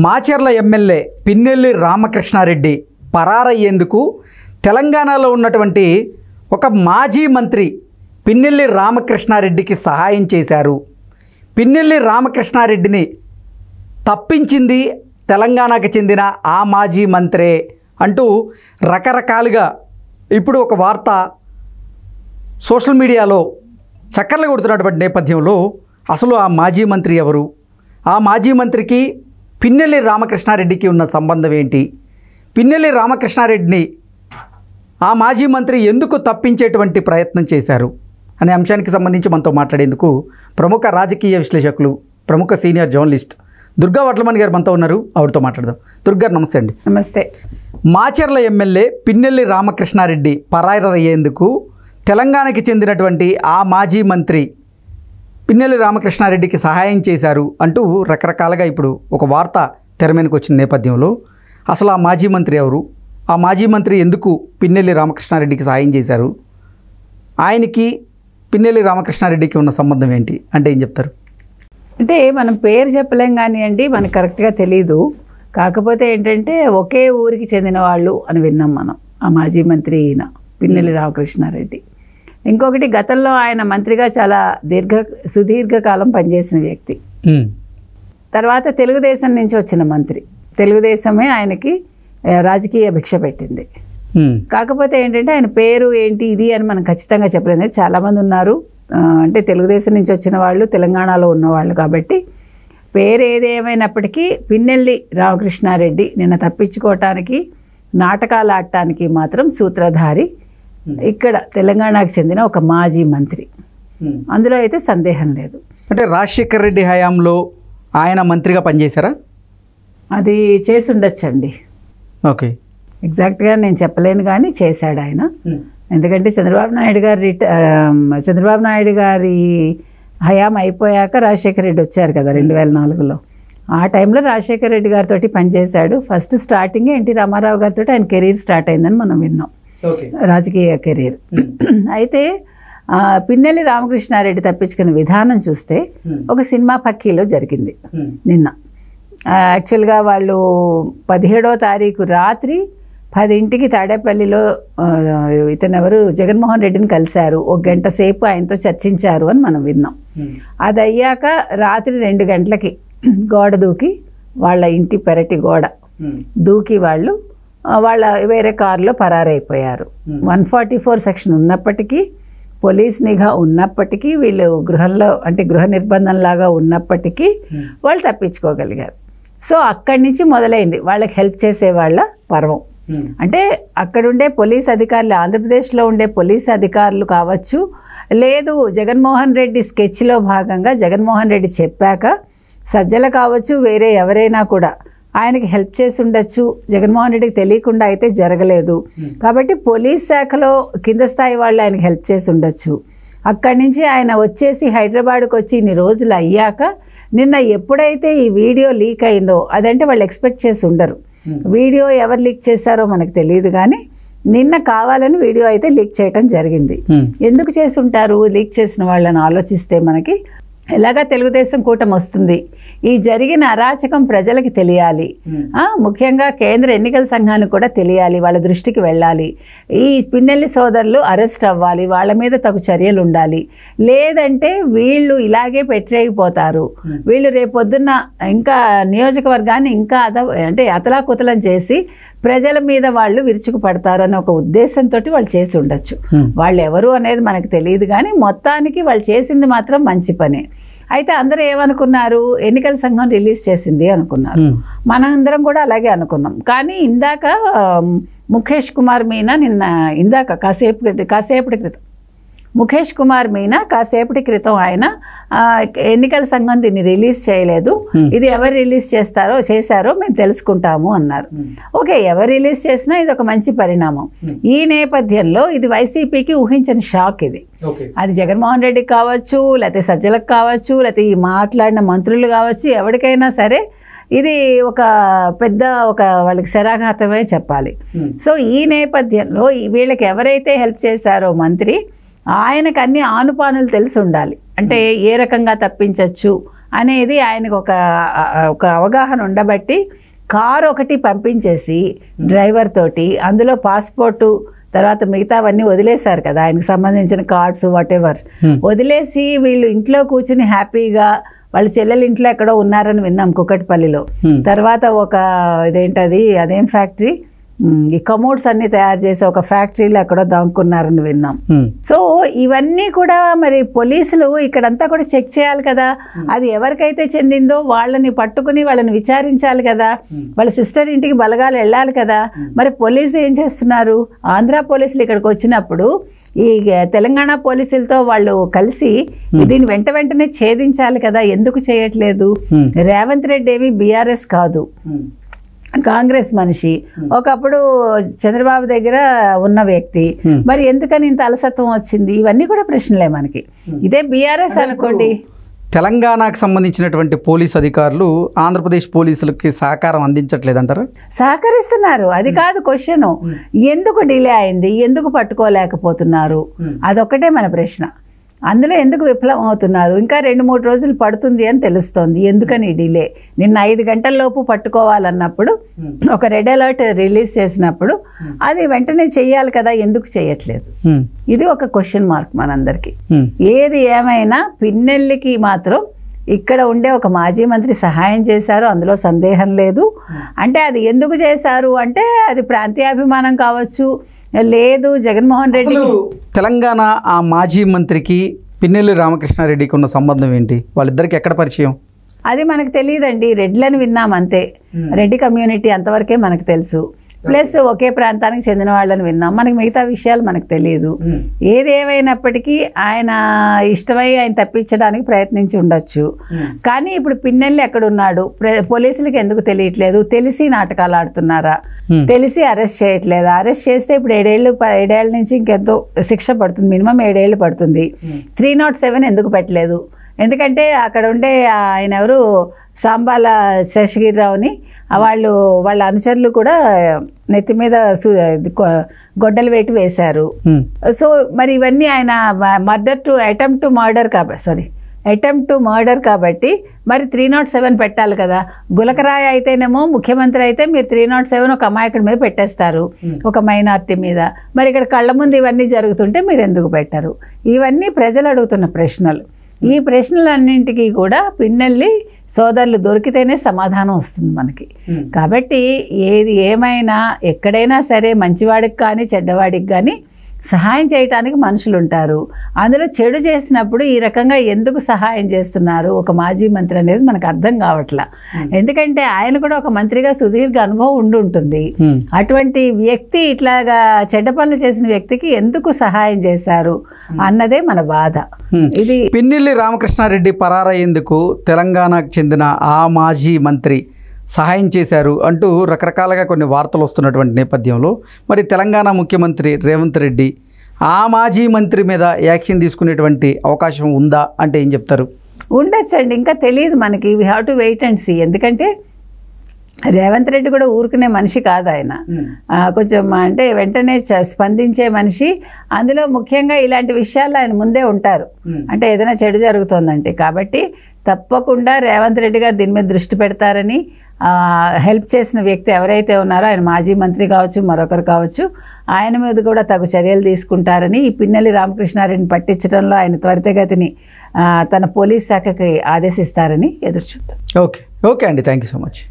Macherla MLA Pinnelli Ramakrishna Reddy పరారయ్యేందుకు తెలంగాణలో ఉన్నటువంటి ఒక మాజీ మంత్రి పిన్నెల్లి రామకృష్ణారెడ్డికి సహాయం చేశారు. పిన్నెల్లి రామకృష్ణారెడ్డిని తప్పించింది తెలంగాణకు చెందిన ఆ మాజీ మంత్రే అంటూ రకరకాలుగా ఇప్పుడు ఒక వార్త సోషల్ మీడియాలో చక్కర్లు కొడుతున్నటువంటి నేపథ్యంలో అసలు ఆ మాజీ మంత్రి ఎవరు, ఆ మాజీ మంత్రికి పిన్నెల్లి రామకృష్ణారెడ్డికి ఉన్న సంబంధం ఏంటి, పిన్నెల్లి రామకృష్ణారెడ్డిని ఆ మాజీ మంత్రి ఎందుకు తప్పించేటువంటి ప్రయత్నం చేశారు అనే అంశానికి సంబంధించి మనతో మాట్లాడేందుకు ప్రముఖ రాజకీయ విశ్లేషకులు, ప్రముఖ సీనియర్ జర్నలిస్ట్ దుర్గా వడ్లమణి గారు మనతో ఉన్నారు. ఆవిడతో మాట్లాడదాం. దుర్గా నమస్తే అండి. నమస్తే. మాచర్ల ఎమ్మెల్యే పిన్నెల్లి రామకృష్ణారెడ్డి పరారయ్యేందుకు తెలంగాణకి చెందినటువంటి ఆ మాజీ మంత్రి పిన్నెల్లి రామకృష్ణారెడ్డికి సహాయం చేశారు అంటూ రకరకాలుగా ఇప్పుడు ఒక వార్త తెర మీదకి వచ్చిన నేపథ్యంలో అసలు ఆ మాజీ మంత్రి ఎవరు, ఆ మాజీ మంత్రి ఎందుకు పిన్నెల్లి రామకృష్ణారెడ్డికి సహాయం చేశారు, ఆయనకి పిన్నెల్లి రామకృష్ణారెడ్డికి ఉన్న సంబంధం ఏంటి అంటే ఏం చెప్తారు? అంటే మనం పేరు చెప్పలేం కానివ్వండి, మనకు కరెక్ట్గా తెలీదు. కాకపోతే ఏంటంటే ఒకే ఊరికి చెందిన వాళ్ళు అని విన్నాం మనం. ఆ మాజీ మంత్రి ఈయన పిన్నెల్లి రామకృష్ణారెడ్డి. ఇంకొకటి, గతంలో ఆయన మంత్రిగా చాలా సుదీర్ఘకాలం పనిచేసిన వ్యక్తి. తర్వాత తెలుగుదేశం నుంచి వచ్చిన మంత్రి. తెలుగుదేశమే ఆయనకి రాజకీయ భిక్ష పెట్టింది. కాకపోతే ఏంటంటే ఆయన పేరు ఏంటి ఇది అని మనం ఖచ్చితంగా చెప్పలేదు. చాలామంది ఉన్నారు, అంటే తెలుగుదేశం నుంచి వచ్చిన వాళ్ళు, తెలంగాణలో ఉన్నవాళ్ళు. కాబట్టి పేరు ఏదేమైనప్పటికీ పిన్నెల్లి రామకృష్ణారెడ్డి నిన్న తప్పించుకోవటానికి, నాటకాలు ఆడటానికి మాత్రం సూత్రధారి ఇక్కడ తెలంగాణకు చెందిన ఒక మాజీ మంత్రి. అందులో అయితే సందేహం లేదు. అంటే రాజశేఖర్ రెడ్డి హయాంలో ఆయన మంత్రిగా పనిచేశారా? అది చేసి ఉండొచ్చండి. ఓకే, ఎగ్జాక్ట్గా నేను చెప్పలేను కానీ చేశాడు ఆయన. ఎందుకంటే చంద్రబాబు నాయుడు గారి హయాం అయిపోయాక రాజశేఖర రెడ్డి వచ్చారు కదా 2004లో. ఆ టైంలో రాజశేఖర రెడ్డి గారితో పనిచేశాడు. ఫస్ట్ స్టార్టింగే ఎన్టీ రామారావు గారితో ఆయన కెరీర్ స్టార్ట్ అయిందని మనం విన్నాం, రాజకీయ కెరీర్. అయితే పిన్నెల్లి రామకృష్ణారెడ్డి తప్పించుకునే విధానం చూస్తే ఒక సినిమా పక్కీలో జరిగింది నిన్న. యాక్చువల్గా వాళ్ళు 17వ తారీఖు రాత్రి 10ంటికి తాడేపల్లిలో ఇతనెవరు జగన్మోహన్ రెడ్డిని కలిశారు. 1 గంట సేపు ఆయనతో చర్చించారు అని మనం విన్నాం. అది అయ్యాక రాత్రి 2 గంటలకి గోడ దూకి, వాళ్ళ ఇంటి పెరటి గోడ దూకి వాళ్ళు వాళ్ళ వేరే కారులో పరారైపోయారు. 144 సెక్షన్ ఉన్నప్పటికీ, పోలీస్ నిఘా ఉన్నప్పటికీ, వీళ్ళు గృహంలో అంటే గృహ నిర్బంధంలాగా ఉన్నప్పటికీ వాళ్ళు తప్పించుకోగలిగారు. సో అక్కడి నుంచి మొదలైంది వాళ్ళకి హెల్ప్ చేసే వాళ్ళ పర్వం. అంటే అక్కడుండే పోలీస్ అధికారులు, ఆంధ్రప్రదేశ్లో ఉండే పోలీస్ అధికారులు కావచ్చు, లేదు జగన్మోహన్ రెడ్డి స్కెచ్లో భాగంగా జగన్మోహన్ రెడ్డి చెప్పాక సజ్జల కావచ్చు, వేరే ఎవరైనా కూడా ఆయనకి హెల్ప్ చేసి ఉండొచ్చు. జగన్మోహన్ రెడ్డికి తెలియకుండా అయితే జరగలేదు. కాబట్టి పోలీస్ శాఖలో కింద స్థాయి వాళ్ళు ఆయనకి హెల్ప్ చేసి ఉండొచ్చు. అక్కడి నుంచి ఆయన వచ్చేసి హైదరాబాద్కి వచ్చి ఇన్ని రోజులు అయ్యాక నిన్న ఎప్పుడైతే ఈ వీడియో లీక్ అయిందో, అదంటే వాళ్ళు ఎక్స్పెక్ట్ చేసి ఉండరు. వీడియో ఎవరు లీక్ చేశారో మనకు తెలియదు, కానీ నిన్న కావాలని వీడియో అయితే లీక్ చేయటం జరిగింది. ఎందుకు చేసి ఉంటారు లీక్ చేసిన వాళ్ళని ఆలోచిస్తే మనకి ఎలాగా తెలుగుదేశం కూటమి వస్తుంది, ఈ జరిగిన అరాచకం ప్రజలకి తెలియాలి, ముఖ్యంగా కేంద్ర ఎన్నికల సంఘానికి కూడా తెలియాలి, వాళ్ళ దృష్టికి వెళ్ళాలి, ఈ పిన్నెల్లి సోదరులు అరెస్ట్ అవ్వాలి, వాళ్ళ మీద తగు చర్యలు ఉండాలి. లేదంటే వీళ్ళు ఇలాగే పెట్టలేకపోతారు, వీళ్ళు రేపొద్దున్న ఇంకా నియోజకవర్గాన్ని ఇంకా అతలాకుతలం చేసి ప్రజల మీద వాళ్ళు విరుచుకుపడతారు అనే ఒక ఉద్దేశంతో వాళ్ళు చేసి ఉండొచ్చు. వాళ్ళు ఎవరు అనేది మనకు తెలియదు, కానీ మొత్తానికి వాళ్ళు చేసింది మాత్రం మంచి పనే. అయితే అందరూ ఏమనుకున్నారు, ఎన్నికల సంఘం రిలీజ్ చేసింది అనుకున్నారు. మనందరం కూడా అలాగే అనుకున్నాం. కానీ ఇందాక ముఖేష్ కుమార్ మీనా కాసేపటి క్రితం ముఖేష్ కుమార్ మీనా కాసేపటి క్రితం ఆయన ఎన్నికల సంఘం దీన్ని రిలీజ్ చేయలేదు, ఇది ఎవరు రిలీజ్ చేశారో మేము తెలుసుకుంటాము అన్నారు. ఓకే, ఎవరు రిలీజ్ చేసినా ఇది ఒక మంచి పరిణామం. ఈ నేపథ్యంలో ఇది వైసీపీకి ఊహించని షాక్. ఇది అది జగన్మోహన్ రెడ్డికి కావచ్చు, లేకపోతే సజ్జలకు కావచ్చు, లేకపోతే ఈ మాట్లాడిన మంత్రులు కావచ్చు, ఎవరికైనా సరే ఇది ఒక పెద్ద వాళ్ళకి శరాఘాతమే చెప్పాలి. సో ఈ నేపథ్యంలో వీళ్ళకి ఎవరైతే హెల్ప్ చేశారో మంత్రి, ఆయనకు అన్ని ఆనుపానులు తెలిసి ఉండాలి. అంటే ఏ రకంగా తప్పించవచ్చు అనేది ఆయనకు ఒక అవగాహన ఉండబట్టి కారు ఒకటి పంపించేసి డ్రైవర్ తోటి అందులో పాస్పోర్టు తర్వాత మిగతావన్నీ వదిలేశారు కదా ఆయనకు సంబంధించిన కార్డ్స్ వాటెవర్ వదిలేసి వీళ్ళు ఇంట్లో కూర్చుని హ్యాపీగా వాళ్ళ చెల్లెలు ఇంట్లో ఎక్కడో ఉన్నారని విన్నాం కుకట్పల్లిలో. తర్వాత అదేం ఫ్యాక్టరీ ఈ కమోడ్స్ అన్ని తయారు చేసి ఒక ఫ్యాక్టరీలో ఎక్కడో దాక్కున్నారని విన్నాం. సో ఇవన్నీ కూడా మరి పోలీసులు ఇక్కడంతా కూడా చెక్ చేయాలి కదా, అది ఎవరికైతే చెందిందో వాళ్ళని పట్టుకుని వాళ్ళని విచారించాలి కదా, వాళ్ళ సిస్టర్ ఇంటికి బలగాలు వెళ్ళాలి కదా. మరి పోలీసు ఏం చేస్తున్నారు? ఆంధ్ర పోలీసులు ఇక్కడికి వచ్చినప్పుడు ఈ తెలంగాణ పోలీసులతో వాళ్ళు కలిసి దీన్ని వెంటనే ఛేదించాలి కదా, ఎందుకు చేయట్లేదు? రేవంత్ రెడ్డి ఏమి బీఆర్ఎస్ కాదు, కాంగ్రెస్ మనిషి, ఒకప్పుడు చంద్రబాబు దగ్గర ఉన్న వ్యక్తి, మరి ఎందుకని ఇంత అలసత్వం వచ్చింది? ఇవన్నీ కూడా ప్రశ్నలే మనకి. ఇదే బీఆర్ఎస్ అనుకోండి. తెలంగాణకు సంబంధించినటువంటి పోలీసు అధికారులు ఆంధ్రప్రదేశ్ పోలీసులకి సహకారం అందించట్లేదంటారా? సహకరిస్తున్నారు, అది కాదు క్వశ్చన్. ఎందుకు డిలే అయింది, ఎందుకు పట్టుకోలేకపోతున్నారు, అదొక్కటే మన ప్రశ్న. అందులో ఎందుకు విఫలం అవుతున్నారు? ఇంకా 2-3 రోజులు పడుతుంది అని తెలుస్తోంది. ఎందుకని డిలే? నిన్న 5 గంటల్లోపు పట్టుకోవాలన్నప్పుడు ఒక రెడ్ అలర్ట్ రిలీజ్ చేసినప్పుడు అది వెంటనే చెయ్యాలి కదా, ఎందుకు చేయట్లేదు? ఇది ఒక క్వశ్చన్ మార్క్ మనందరికీ. ఏది ఏమైనా పిన్నెల్లికి మాత్రం ఇక్కడ ఉండే ఒక మాజీ మంత్రి సహాయం చేశారు, అందులో సందేహం లేదు. అంటే అది ఎందుకు చేశారు అంటే అది ప్రాంతీయాభిమానం కావచ్చు, లేదు జగన్మోహన్ రెడ్డి. తెలంగాణ ఆ మాజీ మంత్రికి పిన్నెల్లి రామకృష్ణారెడ్డికి ఉన్న సంబంధం ఏంటి? వాళ్ళిద్దరికి ఎక్కడ పరిచయం? అది మనకు తెలియదండి. రెడ్లని విన్నాం అంతే, రెడ్డి కమ్యూనిటీ అంతవరకే మనకు తెలుసు. ప్లస్ ఒకే ప్రాంతానికి చెందిన వాళ్ళని విన్నాం, మనకి మిగతా విషయాలు మనకు తెలియదు. ఏది ఏమైనప్పటికీ ఆయన ఇష్టమై ఆయన తప్పించడానికి ప్రయత్నించి ఉండొచ్చు. కానీ ఇప్పుడు పిన్నెల్లి ఎక్కడున్నాడు? పోలీసులకి ఎందుకు తెలియట్లేదు? తెలిసి నాటకాలు ఆడుతున్నారా? తెలిసి అరెస్ట్ చేయట్లేదా? అరెస్ట్ చేస్తే ఇప్పుడు 7 ఏళ్ళ నుంచి ఇంకెంతో శిక్ష పడుతుంది, మినిమం 7 ఏళ్ళు పడుతుంది. 307 ఎందుకు పెట్టలేదు? ఎందుకంటే అక్కడ ఉండే ఆయన ఎవరు సాంబాల శేషగిరిరావుని వాళ్ళ అనుచరులు కూడా నెత్తి మీద గొడ్డలు వేటి వేశారు. సో మరి ఇవన్నీ ఆయన అటెంప్ట్ టు మర్డర్ కాబట్టి మరి 307 పెట్టాలి కదా. గులకరాయ అయితేనేమో ముఖ్యమంత్రి అయితే మీరు 307 ఒక అమాయకుడి మీద పెట్టేస్తారు, ఒక మైనార్టీ మీద. మరి ఇక్కడ కళ్ళ ముందు ఇవన్నీ జరుగుతుంటే మీరు ఎందుకు పెట్టారు? ఇవన్నీ ప్రజలు అడుగుతున్న ప్రశ్నలు. ఈ ప్రశ్నలన్నింటికీ కూడా పిన్నెల్లి సోదరులు దొరికితేనే సమాధానం వస్తుంది మనకి. కాబట్టి ఏది ఏమైనా ఎక్కడైనా సరే మంచివాడికి కానీ చెడ్డవాడికి కానీ సహాయం చేయటానికి మనుషులు ఉంటారు. అందులో చెడు చేసినప్పుడు ఈ రకంగా ఎందుకు సహాయం చేస్తున్నారు ఒక మాజీ మంత్రి అనేది మనకు అర్థం కావట్లా. ఎందుకంటే ఆయన కూడా ఒక మంత్రిగా సుదీర్ఘ అనుభవం ఉంటుంది. అటువంటి వ్యక్తి ఇట్లాగా చెడ్డ పనులు చేసిన వ్యక్తికి ఎందుకు సహాయం చేశారు అన్నదే మన బాధ. ఇది పిన్నెల్లి రామకృష్ణారెడ్డి పరారయ్యేందుకు తెలంగాణకు చెందిన ఆ మాజీ మంత్రి సహాయం చేశారు అంటూ రకరకాలుగా కొన్ని వార్తలు వస్తున్నటువంటి నేపథ్యంలో మరి తెలంగాణ ముఖ్యమంత్రి రేవంత్ రెడ్డి ఆ మాజీ మంత్రి మీద యాక్షన్ తీసుకునేటువంటి అవకాశం ఉందా అంటే ఏం చెప్తారు? ఉండొచ్చండి, ఇంకా తెలియదు మనకి. We have to wait and see. ఎందుకంటే రేవంత్ రెడ్డి కూడా ఊరుకునే మనిషి కాదు ఆయన, కొంచెం అంటే వెంటనే స్పందించే మనిషి. అందులో ముఖ్యంగా ఇలాంటి విషయాల్లో ఆయన ముందే ఉంటారు, అంటే ఏదైనా చెడు జరుగుతోందంటే. కాబట్టి తప్పకుండా రేవంత్ రెడ్డి గారు దీని మీద దృష్టి పెడతారని, హెల్ప్ చేసిన వ్యక్తి ఎవరైతే ఉన్నారో ఆయన మాజీ మంత్రి కావచ్చు మరొకరు కావచ్చు, ఆయన మీద కూడా తగు చర్యలు తీసుకుంటారని, ఈ పిన్నెల్లి రామకృష్ణారెడ్డిని పట్టించడంలో ఆయన త్వరితగతిని తన పోలీస్ శాఖకి ఆదేశిస్తారని ఎదురుచూద్దాం. ఓకే అండి, థ్యాంక్ యూ సో మచ్.